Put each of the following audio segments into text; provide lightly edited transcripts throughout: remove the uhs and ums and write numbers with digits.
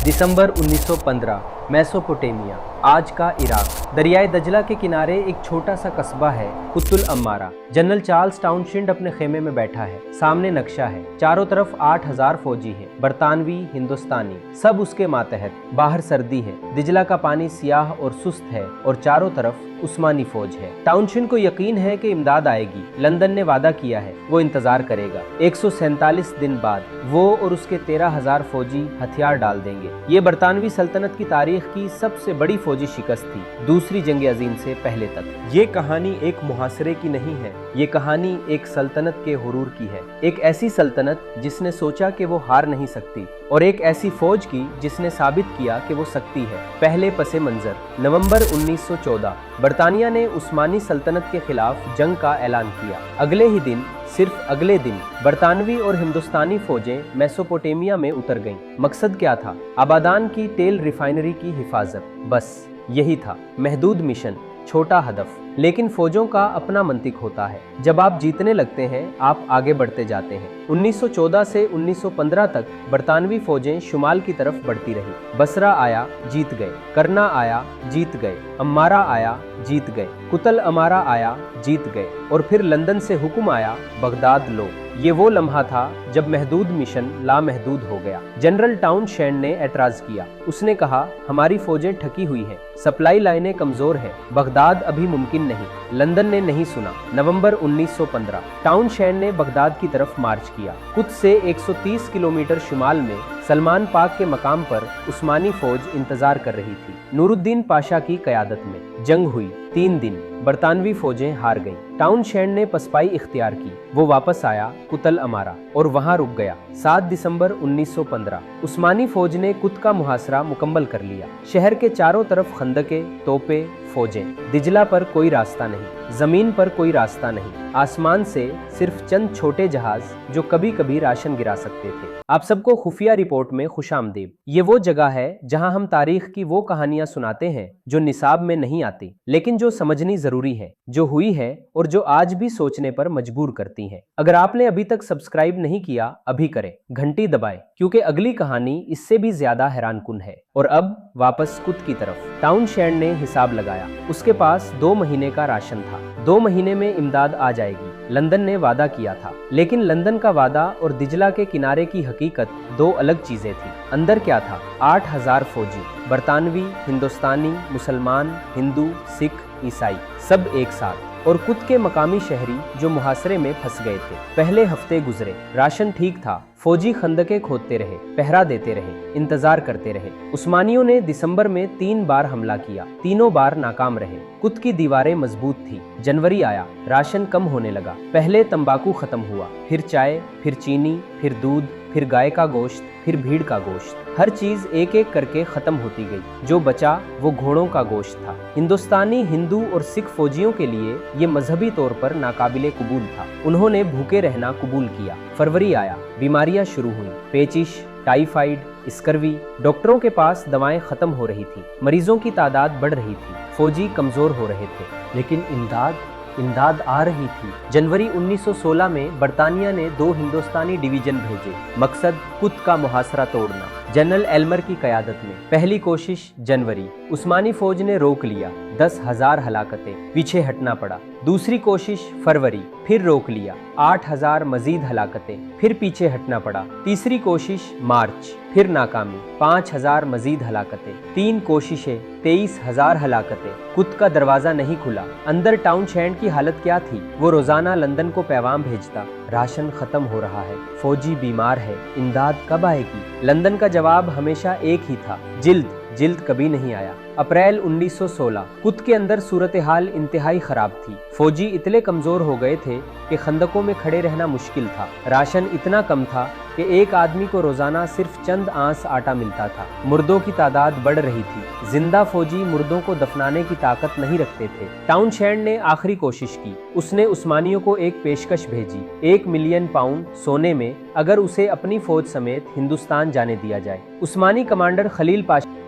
दिसंबर 1915, Mesopotamia, आज का Iraq. दरियाए दजला के किनारे एक छोटा सा कस्बा है कुतुल अम्मारा। जनरल चार्ल्स टाउनशिंड अपने खेमे में बैठा है। सामने नक्शा है, चारों तरफ 8000 फौजी हैं, बरतानवी, हिंदुस्तानी, सब उसके मातहत। बाहर सर्दी है, दजला का पानी सियाह और सुस्त है और चारों तरफ उस्मानी फौज है। टाउनशिंड को यकीन है कि इमदाद आएगी। लंदन ने वादा किया है, वो इंतजार करेगा। 147 दिन बाद वो और उसके 13,000 फौजी हथियार डाल देंगे। ये बरतानवी सल्तनत की तारीख की सबसे बड़ी फौजी शिकस्त थी, दूसरी जंग अजीम से पहले तक। ये कहानी एक मुहासरे की नहीं है, ये कहानी एक सल्तनत के हुरूर की है। एक ऐसी सल्तनत जिसने सोचा कि वो हार नहीं सकती, और एक ऐसी फौज की जिसने साबित किया कि वो सकती है। पहले पसे मंजर, नवंबर 1914, बरतानिया ने उस्मानी सल्तनत के खिलाफ जंग का ऐलान किया। अगले ही दिन, सिर्फ अगले दिन, बरतानवी और हिंदुस्तानी फौजें मेसोपोटामिया में उतर गईं। मकसद क्या था? आबादान की तेल रिफाइनरी की हिफाजत। बस यही था। महदूद मिशन, छोटा हदफ, लेकिन फौजों का अपना मंतिक होता है। जब आप जीतने लगते हैं, आप आगे बढ़ते जाते हैं। 1914 से 1915 तक बरतानवी फौजें शुमाल की तरफ बढ़ती रही। बसरा आया, जीत गए। करना आया, जीत गए। अम्मारा आया, जीत गए। कुतल अमारा आया, जीत गए। और फिर लंदन से हुक्म आया, बगदाद लो। ये वो लम्हा था जब महदूद मिशन लामहदूद हो गया। जनरल टाउनशेंड ने एतराज किया। उसने कहा, हमारी फौजें ठकी हुई हैं, सप्लाई लाइनें कमजोर हैं, बगदाद अभी मुमकिन नहीं। लंदन ने नहीं सुना। नवंबर 1915, टाउनशेंड ने बगदाद की तरफ मार्च किया। कुद्स से 130 किलोमीटर शुमाल में सलमान पाक के मकाम पर उस्मानी फौज इंतजार कर रही थी, नूरुद्दीन पाशा की क़यादत में। जंग हुई 3 दिन, बरतानवी फौजें हार गईं। टाउनशेंड ने पसपाई इख्तियार की। वो वापस आया कुतल अमारा और वहां रुक गया। 7 दिसंबर 1915, उस्मानी फौज ने कुत का मुहासरा मुकम्मल कर लिया। शहर के चारों तरफ खंदके, तोपे, फौजें। दिजला पर कोई रास्ता नहीं, जमीन पर कोई रास्ता नहीं, आसमान से सिर्फ चंद छोटे जहाज जो कभी कभी राशन गिरा सकते थे। आप सबको खुफिया रिपोर्ट में खुशामदीद। ये वो जगह है जहां हम तारीख की वो कहानियां सुनाते हैं जो निसाब में नहीं आती, लेकिन जो समझनी जरूरी है, जो हुई है और जो आज भी सोचने पर मजबूर करती हैं। अगर आपने अभी तक सब्सक्राइब नहीं किया, अभी करें, घंटी दबाएं, क्योंकि अगली कहानी इससे भी ज्यादा हैरानकुन है। और अब वापस कुत की तरफ। टाउनशेंड ने हिसाब लगाया। उसके पास 2 महीने का राशन था। 2 महीने में इमदाद आ जाएगी। लंदन ने वादा किया था, लेकिन लंदन का वादा और दिजला के किनारे की हकीकत 2 अलग चीजें थी। अंदर क्या था? 8000 फौजी, बरतानवी, हिंदुस्तानी, मुसलमान, हिंदू, सिख, ईसाई, सब एक साथ। और कुत के मकामी शहरी जो मुहासरे में फंस गए थे। पहले हफ्ते गुजरे, राशन ठीक था, फौजी खंदके खोदते रहे, पहरा देते रहे, इंतजार करते रहे। उस्मानियों ने दिसंबर में 3 बार हमला किया, तीनों बार नाकाम रहे। कुत की दीवारें मजबूत थी। जनवरी आया, राशन कम होने लगा। पहले तंबाकू खत्म हुआ, फिर चाय, फिर चीनी, फिर दूध, फिर गाय का गोश्त, फिर भीड़ का गोश्त। हर चीज एक एक करके खत्म होती गई। जो बचा वो घोड़ों का गोश्त था। हिंदुस्तानी, हिंदू और सिख फौजियों के लिए ये मजहबी तौर पर नाकाबिले कबूल था। उन्होंने भूखे रहना कबूल किया। फरवरी आया, बीमारियां शुरू हुई, पेचिश, टाइफाइड, स्कर्वी। डॉक्टरों के पास दवाएं खत्म हो रही थी, मरीजों की तादाद बढ़ रही थी, फौजी कमजोर हो रहे थे, लेकिन इमदाद आ रही थी। जनवरी 1916 में बरतानिया ने 2 हिंदुस्तानी डिवीजन भेजे। मकसद कुत का मुहासरा तोड़ना। जनरल एल्मर की क़यादत में। पहली कोशिश जनवरी, उस्मानी फौज ने रोक लिया। 10,000 हलाकतें, पीछे हटना पड़ा। दूसरी कोशिश फरवरी, फिर रोक लिया। 8,000 मजीद हलाकतें, फिर पीछे हटना पड़ा। तीसरी कोशिश मार्च, फिर नाकामी। 5,000 मजीद हलाकतें। 3 कोशिशें, 23,000 हलाकतें। कुत का दरवाजा नहीं खुला। अंदर टाउनशेंड की हालत क्या थी? वो रोजाना लंदन को पैगाम भेजता, राशन खत्म हो रहा है, फौजी बीमार है, इमदाद कब आएगी? लंदन का जवाब हमेशा एक ही था, जिल्द कभी नहीं आया। अप्रैल 1916, कुत के अंदर सूरत हाल इंतहाई खराब थी। फौजी इतने कमजोर हो गए थे कि खंदकों में खड़े रहना मुश्किल था। राशन इतना कम था कि एक आदमी को रोजाना सिर्फ चंद आंस आटा मिलता था। मुर्दों की तादाद बढ़ रही थी। जिंदा फौजी मुर्दों को दफनाने की ताकत नहीं रखते थे। टाउनशेंड ने आखिरी कोशिश की। उसने उस्मानियों को एक पेशकश भेजी, 1 मिलियन पाउंड सोने में, अगर उसे अपनी फौज समेत हिंदुस्तान जाने दिया जाए। उस्मानी कमांडर खलील पाशा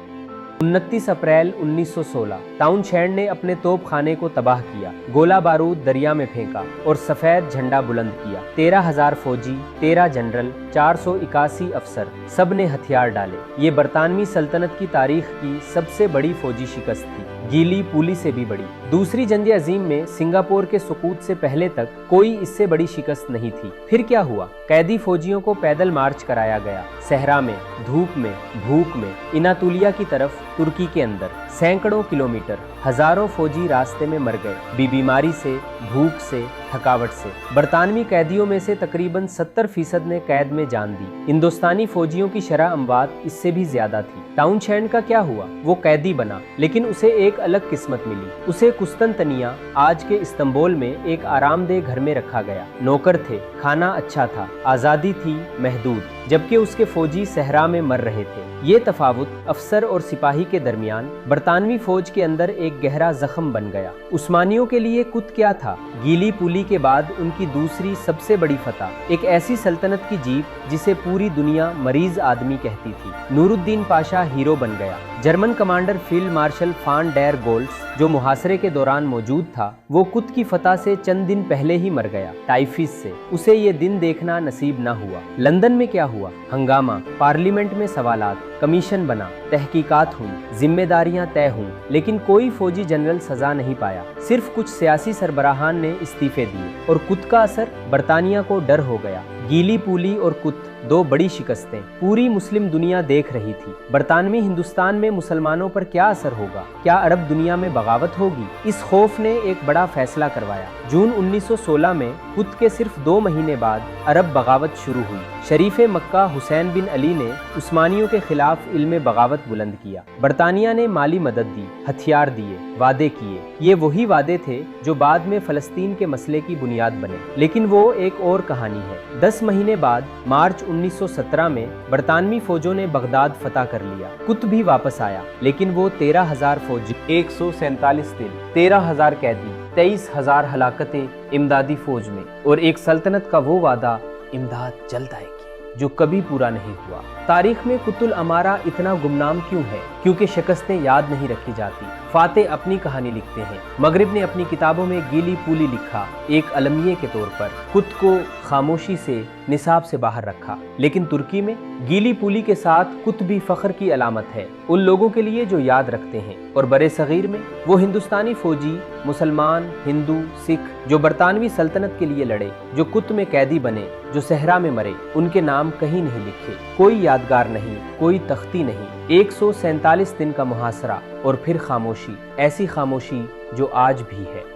29 अप्रैल 1916 टाउनशेंड ने अपने तोप खाने को तबाह किया, गोला बारूद दरिया में फेंका और सफेद झंडा बुलंद किया। 13,000 फौजी, 13 जनरल, 481 अफसर, सब ने हथियार डाले। ये बरतानवी सल्तनत की तारीख की सबसे बड़ी फौजी शिकस्त थी, गीली पुली से भी बड़ी। दूसरी जंग अजीम में सिंगापुर के सुकूत से पहले तक कोई इससे बड़ी शिकस्त नहीं थी। फिर क्या हुआ? कैदी फौजियों को पैदल मार्च कराया गया, सहरा में, धूप में, भूख में, इनातुलिया की तरफ, तुर्की के अंदर, सैकड़ों किलोमीटर। हजारों फौजी रास्ते में मर गए, बीमारी से, भूख से, थकावट से। बरतानवी कैदियों में से तकरीबन 70% ने कैद में जान दी। हिंदुस्तानी फौजियों की शरह अमवात इससे भी ज्यादा थी। टाउनशेंड का क्या हुआ? वो कैदी बना, लेकिन उसे एक अलग किस्मत मिली। उसे कुस्तनतनिया, आज के इस्तांबुल में, एक आरामदेह घर में रखा गया। नौकर थे, खाना अच्छा था, आज़ादी थी महदूद, जबकि उसके फौजी सहरा में मर रहे थे। ये तफावुत अफसर और सिपाही के दरमियान बरतानवी फौज के अंदर एक गहरा जख्म बन गया। उस्मानियों के लिए कुत क्या था? गीली पुली के बाद उनकी दूसरी सबसे बड़ी फतह, एक ऐसी सल्तनत की जीत जिसे पूरी दुनिया मरीज आदमी कहती थी। नूरुद्दीन पाशा हीरो बन गया। जर्मन कमांडर फील्ड मार्शल फान डेर गोल्ड्स, जो मुहासरे के दौरान मौजूद था, वो कुत की फतह से चंद दिन पहले ही मर गया, टाइफिस से। उसे ये दिन देखना नसीब न हुआ। लंदन में क्या हुआ? हंगामा, पार्लियामेंट में सवालात, कमीशन बना, तहकीकात हुई, जिम्मेदारियां तय हुई, लेकिन कोई फौजी जनरल सजा नहीं पाया। सिर्फ कुछ सियासी सरबराहान ने इस्तीफे दिए। और कुत का असर? बरतानिया को डर हो गया। गीली पुली और कुत, दो बड़ी शिकस्तें पूरी मुस्लिम दुनिया देख रही थी। बरतानवी हिंदुस्तान में मुसलमानों पर क्या असर होगा? क्या अरब दुनिया में बगावत होगी? इस खौफ ने एक बड़ा फैसला करवाया। जून 1916 में कुत के सिर्फ 2 महीने बाद अरब बगावत शुरू हुई। शरीफ मक्का हुसैन बिन अली ने उस्मानियों के खिलाफ इल्म बगावत बुलंद किया। बरतानिया ने माली मदद दी, हथियार दिए, वादे किए। ये वही वादे थे जो बाद में फलस्तीन के मसले की बुनियाद बने। लेकिन वो एक और कहानी है। 10 महीने बाद मार्च 1917 में बरतानवी फौजों ने बगदाद फतह कर लिया। कुत भी वापस आया, लेकिन वो 13,000 फौजी, 147 दिन, 13,000 कैदी, 23,000 हलाकतें इमदादी फौज में, और एक सल्तनत का वो वादा, इमदाद जल्द आएगी, जो कभी पूरा नहीं हुआ। तारीख में कुतुल अमारा इतना गुमनाम क्यों है? क्योंकि शिकस्तें याद नहीं रखी जाती। फातेह अपनी कहानी लिखते हैं। मगरिब ने अपनी किताबों में गीली पुली लिखा, एक अलमिये के तौर पर। कुत को खामोशी से, निसाब से बाहर रखा। लेकिन तुर्की में गीली पुली के साथ कुत भी फख्र की अलामत है उन लोगों के लिए जो याद रखते हैं। और बरे सगीर में वो हिंदुस्तानी फौजी, मुसलमान, हिंदू, सिख, जो बरतानवी सल्तनत के लिए लड़े, जो कुत में कैदी बने, जो सहरा में मरे, उनके नाम कहीं नहीं लिखे। कोई यादगार नहीं, कोई तख्ती नहीं। 147 दिन का मुहासरा और फिर खामोशी, ऐसी खामोशी जो आज भी है।